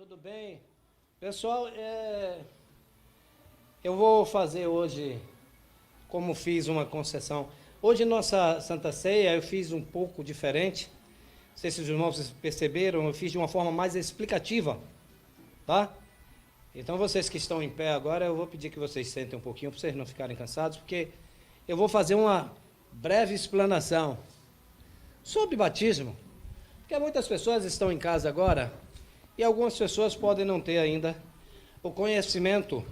tudo bem? Pessoal, eu vou fazer hoje, como fiz uma concessão. Hoje, nossa Santa Ceia, eu fiz um pouco diferente. Não sei se os irmãos perceberam, eu fiz de uma forma mais explicativa, tá? Então, vocês que estão em pé agora, eu vou pedir que vocês sentem um pouquinho, para vocês não ficarem cansados, porque eu vou fazer uma breve explanação sobre batismo, porque muitas pessoas estão em casa agora, e algumas pessoas podem não ter ainda o conhecimento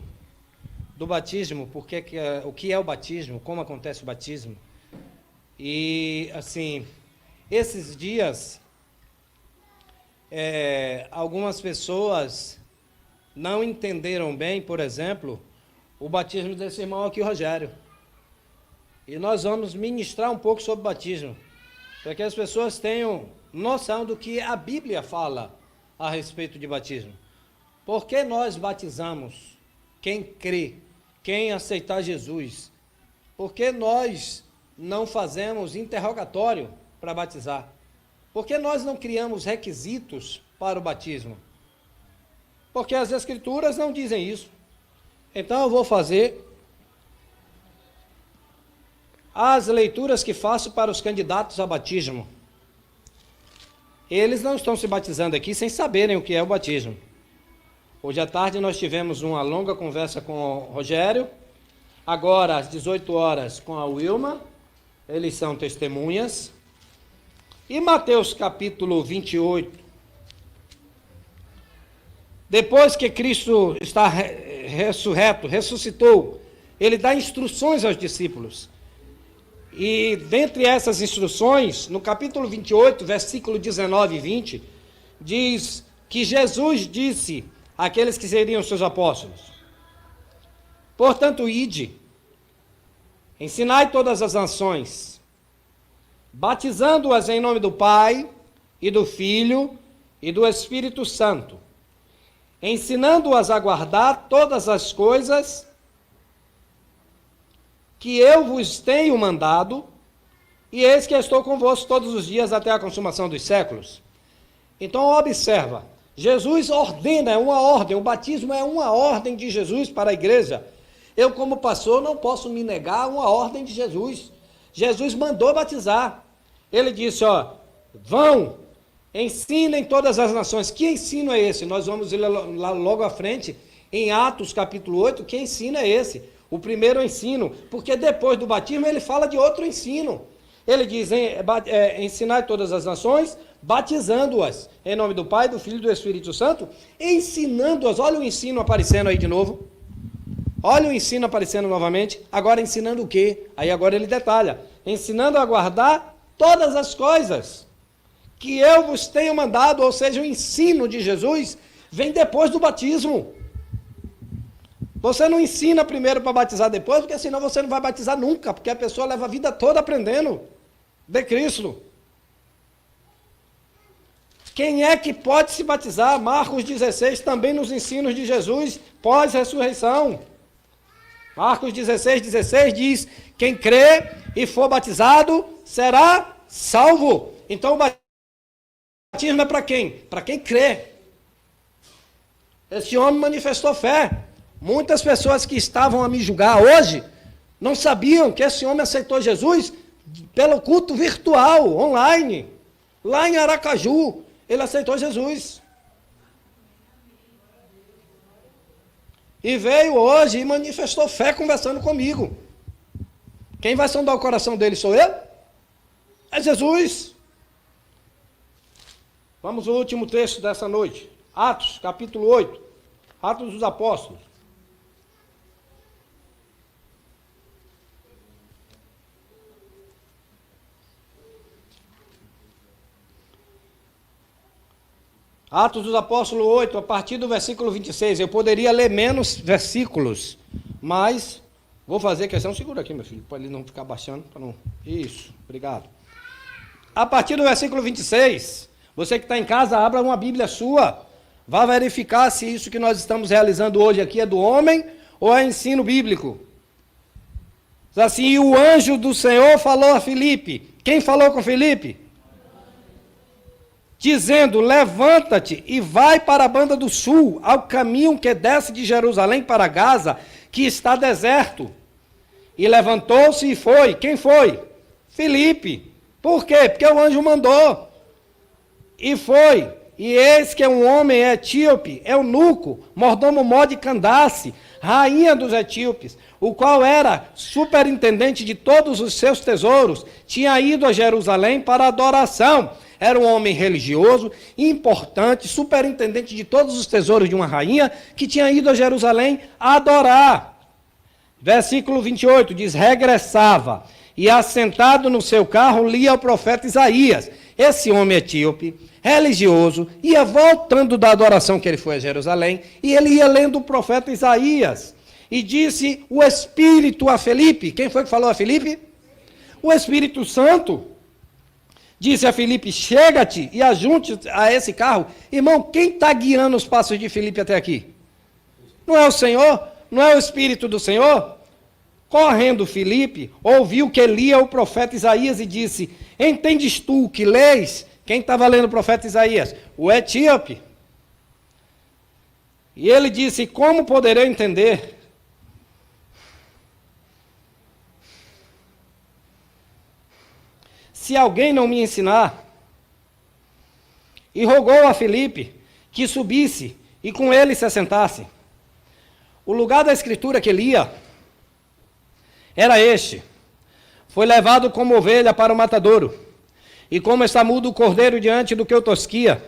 do batismo, o que é o batismo, como acontece o batismo. E, assim, esses dias, algumas pessoas não entenderam bem, por exemplo, o batismo desse irmão aqui, Rogério. E nós vamos ministrar um pouco sobre batismo, para que as pessoas tenham noção do que a Bíblia fala a respeito de batismo. Por que nós batizamos quem crê, quem aceitar Jesus? Por que nós não fazemos interrogatório para batizar? Por que nós não criamos requisitos para o batismo? Porque as Escrituras não dizem isso. Então eu vou fazer as leituras que faço para os candidatos a batismo. Eles não estão se batizando aqui sem saberem o que é o batismo. Hoje à tarde nós tivemos uma longa conversa com o Rogério. Agora, às 18 horas, com a Wilma. Eles são testemunhas. E Mateus capítulo 28. Depois que Cristo está ressuscitou, ele dá instruções aos discípulos. E dentre essas instruções, no capítulo 28, versículo 19 e 20, diz que Jesus disse àqueles que seriam seus apóstolos: portanto, ide, ensinai todas as nações, batizando-as em nome do Pai, e do Filho, e do Espírito Santo, ensinando-as a guardar todas as coisas que eu vos tenho mandado, e eis que estou convosco todos os dias até a consumação dos séculos. Então, observa, Jesus ordena, é uma ordem, o batismo é uma ordem de Jesus para a igreja. Eu, como pastor, não posso me negar a uma ordem de Jesus. Jesus mandou batizar. Ele disse, vão, ensinem todas as nações. Que ensino é esse? Nós vamos ir lá logo à frente, em Atos capítulo 8, que ensino é esse? O primeiro ensino, porque depois do batismo ele fala de outro ensino. Ele diz, ensinai todas as nações, batizando-as em nome do Pai, do Filho e do Espírito Santo, ensinando-as. Olha o ensino aparecendo aí de novo. Olha o ensino aparecendo novamente. Agora ensinando o quê? Aí agora ele detalha. Ensinando a guardar todas as coisas que eu vos tenho mandado, ou seja, o ensino de Jesus vem depois do batismo. Você não ensina primeiro para batizar depois, porque senão você não vai batizar nunca, porque a pessoa leva a vida toda aprendendo de Cristo. Quem é que pode se batizar? Marcos 16, também nos ensinos de Jesus, pós-ressurreição. Marcos 16, 16 diz, quem crê e for batizado será salvo. Então o batismo é para quem? Para quem crê. Esse homem manifestou fé. Muitas pessoas que estavam a me julgar hoje não sabiam que esse homem aceitou Jesus pelo culto virtual, online, lá em Aracaju. Ele aceitou Jesus. E veio hoje e manifestou fé conversando comigo. Quem vai sondar o coração dele sou eu? É Jesus. Vamos ao último texto dessa noite. Atos, capítulo 8. Atos dos Apóstolos. Atos dos Apóstolos 8, a partir do versículo 26. Eu poderia ler menos versículos, mas vou fazer questão. Segura aqui, meu filho, para ele não ficar baixando. Isso, obrigado. A partir do versículo 26, você que está em casa, abra uma Bíblia sua. Vá verificar se isso que nós estamos realizando hoje aqui é do homem ou é ensino bíblico. Assim, o anjo do Senhor falou a Filipe. Quem falou com Filipe? dizendo: levanta-te e vai para a banda do sul, ao caminho que desce de Jerusalém para Gaza, que está deserto. E levantou-se e foi. Quem foi? Filipe. Por quê? Porque o anjo mandou. E foi. E eis que um homem etíope, eunuco, mordomo de Candace, rainha dos etíopes, o qual era superintendente de todos os seus tesouros, tinha ido a Jerusalém para adoração. Era um homem religioso, importante, superintendente de todos os tesouros de uma rainha, que tinha ido a Jerusalém a adorar. Versículo 28 diz: regressava e, assentado no seu carro, lia o profeta Isaías. Esse homem etíope, religioso, ia voltando da adoração que ele foi a Jerusalém, e ele ia lendo o profeta Isaías. E disse o Espírito a Filipe. Quem foi que falou a Filipe? O Espírito Santo. Disse a Filipe: chega-te e ajunte a esse carro. Irmão, quem está guiando os passos de Filipe até aqui? Não é o Senhor? Não é o Espírito do Senhor? Correndo Filipe, ouviu que lia o profeta Isaías e disse: entendes tu o que lês? Quem estava lendo o profeta Isaías? O etíope. E ele disse: como poderei entender? Se alguém não me ensinar. E rogou a Filipe que subisse e com ele se assentasse. O lugar da escritura que lia era este: foi levado como ovelha para o matadouro, e como está mudo o cordeiro diante do que o tosquia,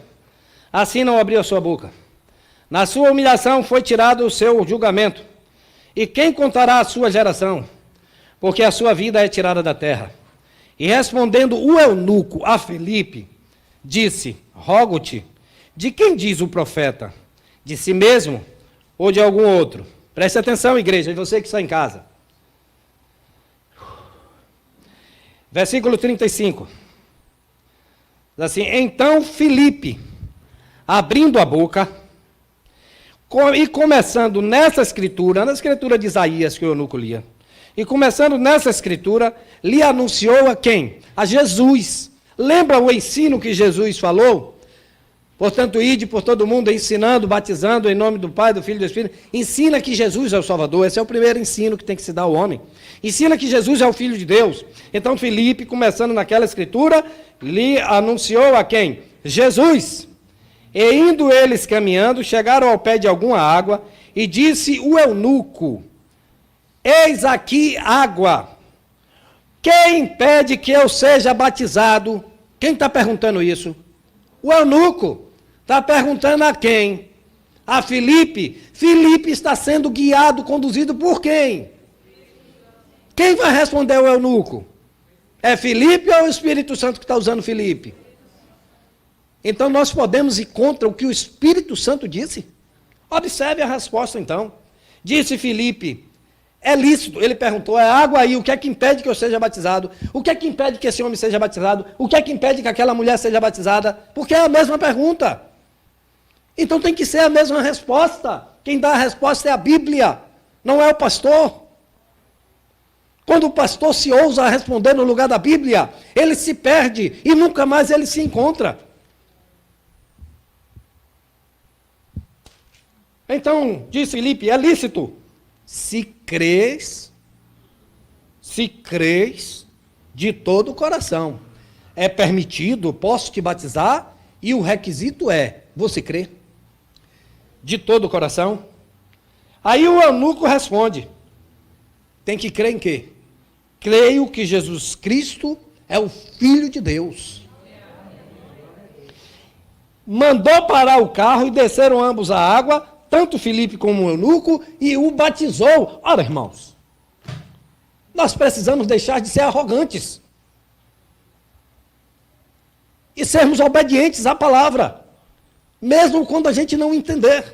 assim não abriu a sua boca. Na sua humilhação foi tirado o seu julgamento. E quem contará a sua geração? Porque a sua vida é tirada da terra. E respondendo o eunuco a Filipe, disse: rogo-te, de quem diz o profeta? De si mesmo ou de algum outro? Preste atenção, igreja, e você que está em casa. Versículo 35. Diz assim: então Filipe, abrindo a boca, e começando nessa escritura, na escritura de Isaías que o eunuco lia, e começando nessa escritura, lhe anunciou a quem? A Jesus. Lembra o ensino que Jesus falou? Portanto, ide por todo mundo ensinando, batizando em nome do Pai, do Filho e do Espírito. Ensina que Jesus é o Salvador. Esse é o primeiro ensino que tem que se dar ao homem. Ensina que Jesus é o Filho de Deus. Então, Filipe, começando naquela escritura, lhe anunciou a quem? Jesus. E indo eles caminhando, chegaram ao pé de alguma água, e disse o eunuco: eis aqui água. Quem impede que eu seja batizado? Quem está perguntando isso? O eunuco. Está perguntando a quem? A Filipe. Filipe está sendo guiado, conduzido por quem? Quem vai responder o eunuco? É Filipe ou é o Espírito Santo que está usando Filipe? Então nós podemos ir contra o que o Espírito Santo disse? Observe a resposta então. Disse Filipe: é lícito. Ele perguntou: é água aí, o que é que impede que eu seja batizado? O que é que impede que esse homem seja batizado? O que é que impede que aquela mulher seja batizada? Porque é a mesma pergunta. Então tem que ser a mesma resposta. Quem dá a resposta é a Bíblia, não é o pastor. Quando o pastor se ousa responder no lugar da Bíblia, ele se perde e nunca mais ele se encontra. Então, disse Filipe: é lícito. Se crês de todo o coração. É permitido, posso te batizar, e o requisito é: você crê? De todo o coração? Aí o eunuco responde: tem que crer em quê? Creio que Jesus Cristo é o Filho de Deus. Mandou parar o carro e desceram ambos a água, tanto Filipe como o eunuco, e o batizou. Ora, irmãos, nós precisamos deixar de ser arrogantes e sermos obedientes à palavra, mesmo quando a gente não entender.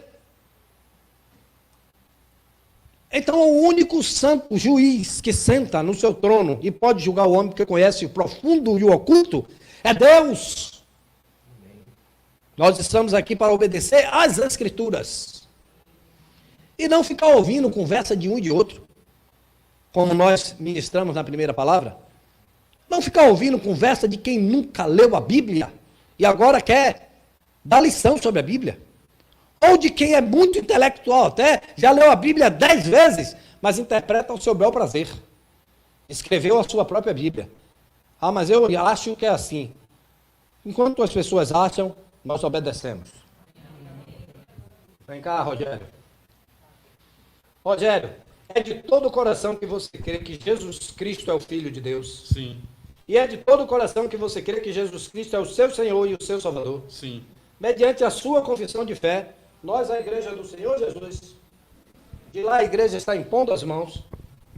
Então, o único santo juiz que senta no seu trono e pode julgar o homem porque conhece o profundo e o oculto é Deus. Nós estamos aqui para obedecer às Escrituras e não ficar ouvindo conversa de um e de outro, como nós ministramos na primeira palavra. Não ficar ouvindo conversa de quem nunca leu a Bíblia e agora quer dar lição sobre a Bíblia. Ou de quem é muito intelectual até, já leu a Bíblia 10 vezes, mas interpreta ao seu bel prazer. Escreveu a sua própria Bíblia. Ah, mas eu acho que é assim. Enquanto as pessoas acham, nós obedecemos. Vem cá, Rogério. Rogério, é de todo o coração que você crê que Jesus Cristo é o Filho de Deus? Sim. E é de todo o coração que você crê que Jesus Cristo é o seu Senhor e o seu Salvador? Sim. Mediante a sua confissão de fé, nós, a Igreja do Senhor Jesus, de lá a igreja está impondo as mãos,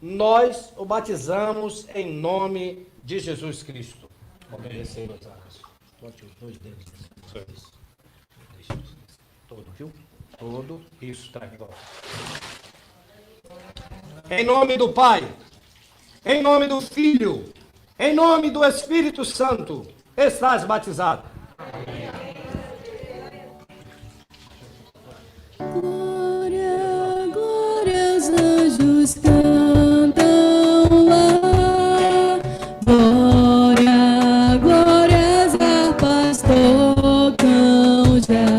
nós o batizamos em nome de Jesus Cristo. Obedecer os atos. Bote os dois dedos. Isso. Deixa isso. Todo, viu? Todo. Isso, tá igual. Em nome do Pai, em nome do Filho, em nome do Espírito Santo, estás batizado. Glória, glória, os anjos cantam lá. Glória, glória, as harpas tocam já.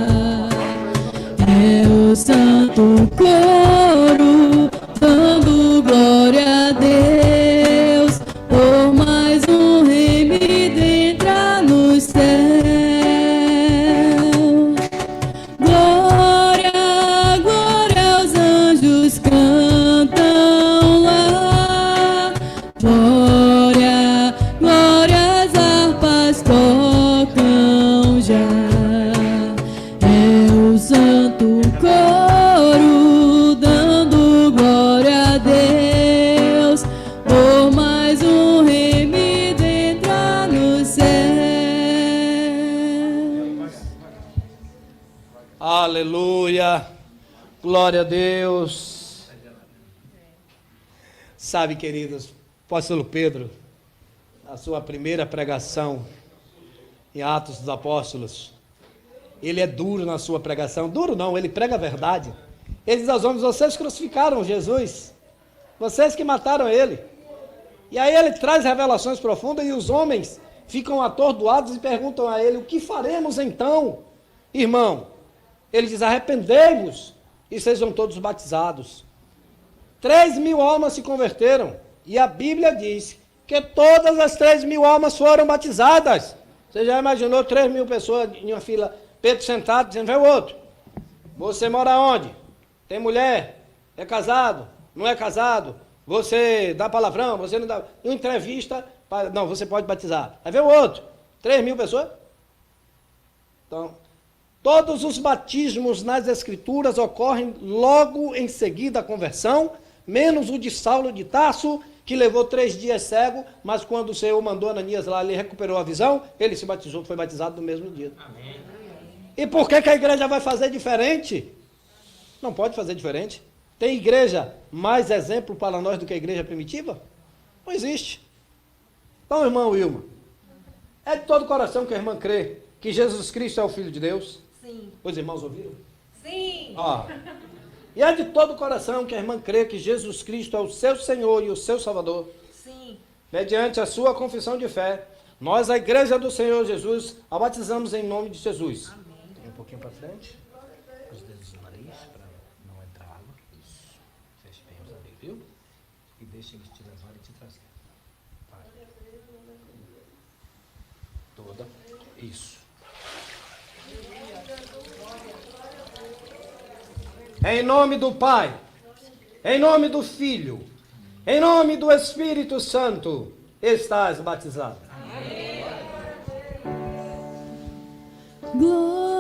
É o santo coro dando glória a Deus por mais um remido entrar no céu. Glória, glória, os anjos cantam lá. Glória, glória, as harpas tocam já. É o santo coro dando glória a Deus por mais um remido entrar no céu. Aleluia, glória a Deus. Sabe, queridos, apóstolo Pedro, a sua primeira pregação em Atos dos Apóstolos, ele é duro na sua pregação. Duro não, ele prega a verdade. Ele diz aos homens: vocês crucificaram Jesus, vocês que mataram ele. E aí ele traz revelações profundas e os homens ficam atordoados e perguntam a ele: o que faremos então, irmão? Ele diz: arrependei-vos e sejam todos batizados. 3.000 almas se converteram. E a Bíblia diz que todas as 3.000 almas foram batizadas. Você já imaginou 3.000 pessoas em uma fila, Pedro sentado, dizendo: vem o outro. Você mora onde? Tem mulher? É casado? Não é casado? Você dá palavrão? Você não dá? Uma entrevista, não, você pode batizar. Aí vem o outro. 3.000 pessoas? Então, todos os batismos nas Escrituras ocorrem logo em seguida à conversão, menos o de Saulo de Tarso, que levou 3 dias cego, mas quando o Senhor mandou Ananias lá, ele recuperou a visão, ele se batizou, foi batizado no mesmo dia. Amém. E por que a igreja vai fazer diferente? Não pode fazer diferente. Tem igreja mais exemplo para nós do que a igreja primitiva? Não existe. Então, irmão Wilma, é de todo o coração que a irmã crê que Jesus Cristo é o Filho de Deus? Sim. Os irmãos ouviram? Sim. Ó. E é de todo o coração que a irmã crê que Jesus Cristo é o seu Senhor e o seu Salvador? Sim. Mediante a sua confissão de fé, nós, a igreja do Senhor Jesus, a batizamos em nome de Jesus. Amém. Tem um pouquinho para frente. Os dedos do nariz, para não entrar água. Isso. Feche bem os amigos, viu? E deixe eles te levarem e te trazer. Vai. Toda. Isso. Em nome do Pai, em nome do Filho, em nome do Espírito Santo, estás batizado. Glória.